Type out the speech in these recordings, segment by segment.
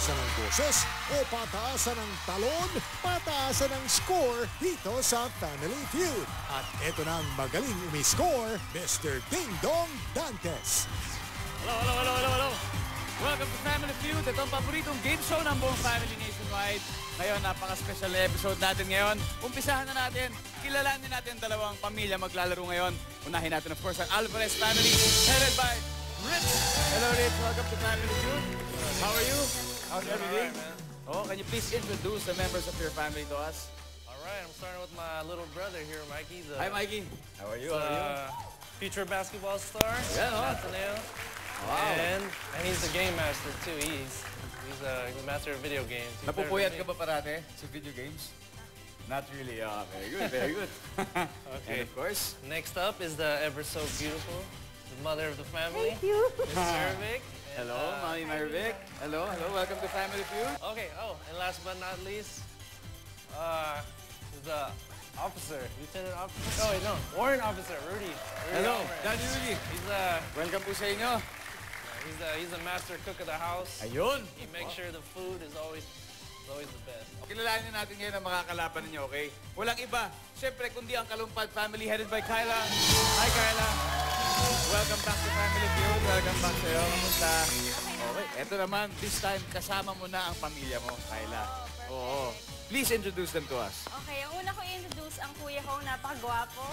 pataasan ng boses o pataasan ng talon, pataasan ng score dito sa Family Feud. At ito na ang magaling umiscore, Mr. Ding Dong Dantes. Hello. Welcome to Family Feud. Ito ang paboritong game show ng buong family nationwide. Ngayon, napaka-special na episode natin ngayon. Umpisahan na natin. Kilalanin natin dalawang pamilya maglalaro ngayon. Unahin natin, of course, ang Alvarez family, headed by Rich. Hello, Rich. Welcome to Family Feud. How are you? How's everything? Oh, can you please introduce the members of your family to us? All right, I'm starting with my little brother here, Mikey. Hi, Mikey. How are you? Future basketball star. Yeah, no? Nathaniel. Wow. And he's a game master too. He's a master of video games. Napupuyat ka ba parate sa video games? Not really. Very good, very good. Okay. And of course, next up is the ever so beautiful, the mother of the family. Thank you. Miss Marvic. hello, Mommy Marvic. Hello, welcome to Family Feud. Okay, and last but not least, the officer, Lieutenant Officer. Oh, wait, no, Warrant Officer, Rudy. Hello, Alvarez. Daddy Rudy. Welcome po sa inyo. He's the master cook of the house. Ayun. He makes sure the food is always the best. Kilalanin natin ngayon ang mga kalaban ninyo, okay? Walang iba. Siyempre, kundi ang Kalumpad family headed by Kyla. Hi, Kyla. Welcome back to Family Feud. Welcome back sa'yo. Kamusta? Okay, eto naman, this time, kasama mo na ang pamilya mo, Kyla. Oo. Please introduce them to us. Okay, ang una ko i-introduce ang kuya ko, napakagwapo.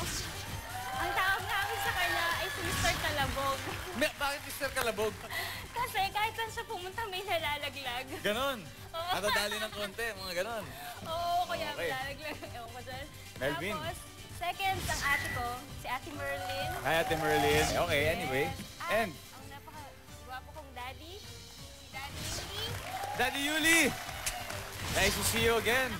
Ang tawag namin sa kanya ay si Mr. Kalabog. Bakit Mr. Kalabog? Kasi kahit saan siya pumunta, may nalalaglag. Ganon. Oo. Natadali ng konti, mga ganon. Oo, kaya Okay. nalalaglag. Ewan ko dyan. Melvin. Tapos, second, ang ate ko, si Ate Merlin. Hi, Ate Merlin. Okay, anyway. And, ang napakagwapo kong daddy, si Daddy Yuli. Daddy Yuli. Nice to see you again.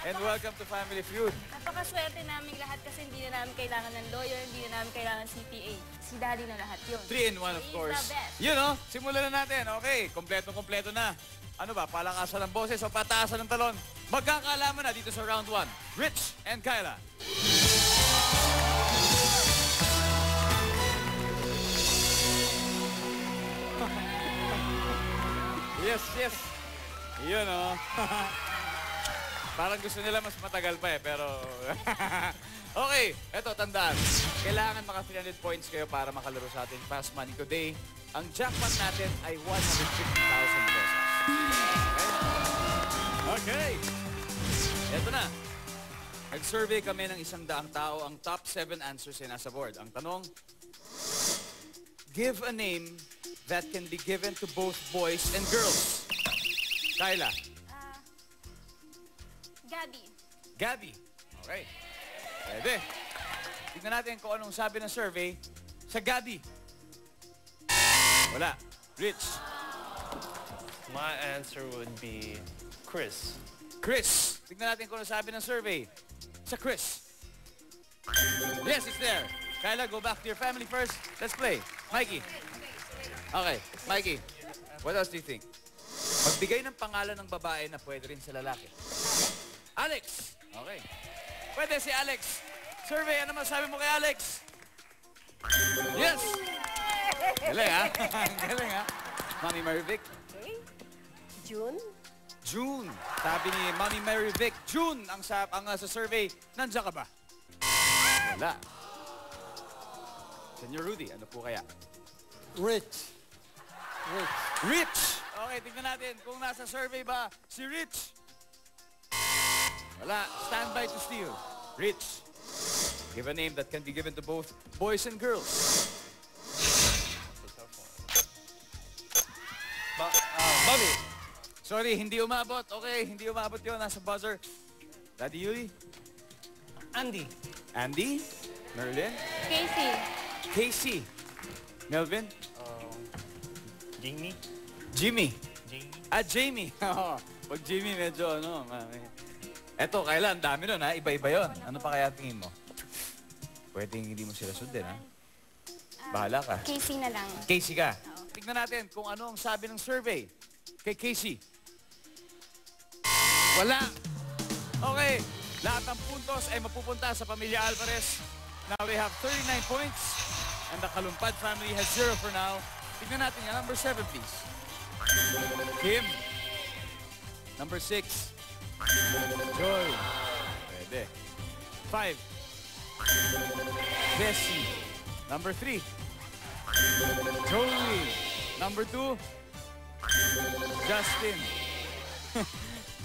And welcome to Family Feud. Napakaswerte namin lahat kasi hindi na namin kailangan ng lawyer, hindi na namin kailangan CPA. Si daddy na lahat yun. 3-in-1, of He is course. the best. Yun, no? Simulan na natin. Okay, kompleto na. Ano ba? Palakasan ng boses o pataasan ng talon? Magkakaalaman na dito sa round 1. Rich and Kyla. Yes. Yun, no? Parang gusto nila mas matagal pa eh, pero... Okay, eto, tandaan. Kailangan maka 300 points kayo para makalaro sa ating Fast Money today. Ang jackpot natin ay 150,000 pesos. Okay. Eto na. Nag-survey kami ng 100 tao. Ang top 7 answers ay nasa board. Ang tanong, give a name that can be given to both boys and girls. Kyla. Gabi. Gabby. Okay. Pwede. Tignan natin kung anong sabi ng survey sa Gabby. Wala. Rich. My answer would be Chris. Chris. Tignan natin kung anong sabi ng survey sa Chris. Yes, it's there. Kyla, go back to your family first. Let's play. Mikey. Okay. Mikey, what else do you think? Magbigay ng pangalan ng babae na pwede rin sa lalaki. Alex. Okay. Pwede si Alex. Survey, ano masabi mo kay Alex? Yes. Galing, ha? Galing, ha? Mami Marivic. Okay. June. June. Sabi ni Mami Marivic, June ang sa survey. Nandiyan ka ba? Wala. Senyor Rudy, ano po kaya? Rich. Rich. Okay, tignan natin kung nasa survey ba si Rich. Wala. Stand by to steal. Rich. Give a name that can be given to both boys and girls. Bobby. Sorry, hindi umabot. Okay, hindi umabot yun. Nasa buzzer. Daddy Yuli. Andy. Andy. Merlin. Casey. Casey. Melvin. Jamie. Jimmy. Jamie. Jamie. Pag Jimmy, medyo ano. Eto, Kyla, ang dami nun, ha? Iba-iba yun. Ano pa kaya tingin mo? Pwedeng hindi mo sila sundin, ha? Bahala ka. Casey na lang. Casey ka. Tignan natin kung ano ang sabi ng survey kay Casey. Wala. Okay. Lahat ng puntos ay mapupunta sa pamilya Alvarez. Now they have 39 points. And the Kalumpad family has 0 for now. Tignan natin yan. Number 7, please. Kim. Number 6. Joy. Pwede. 5. Bessie. Number 3. Joey. Number 2. Justin.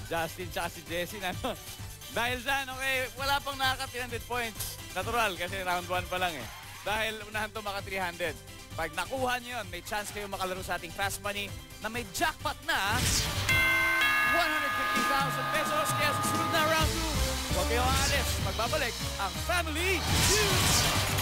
Justin tsaka si Jessie. Ano? Dahil dyan, okay, wala pang nakaka 300 points. Natural, kasi round 1 pa lang eh. Dahil unahan to maka 300. Pag nakuha nyo yun, may chance kayo makalaro sa ating Fast Money na may jackpot na 150,000 pesos. Kaya susunod na round 2, huwag kayong aalis. Magbabalik ang Family Feud!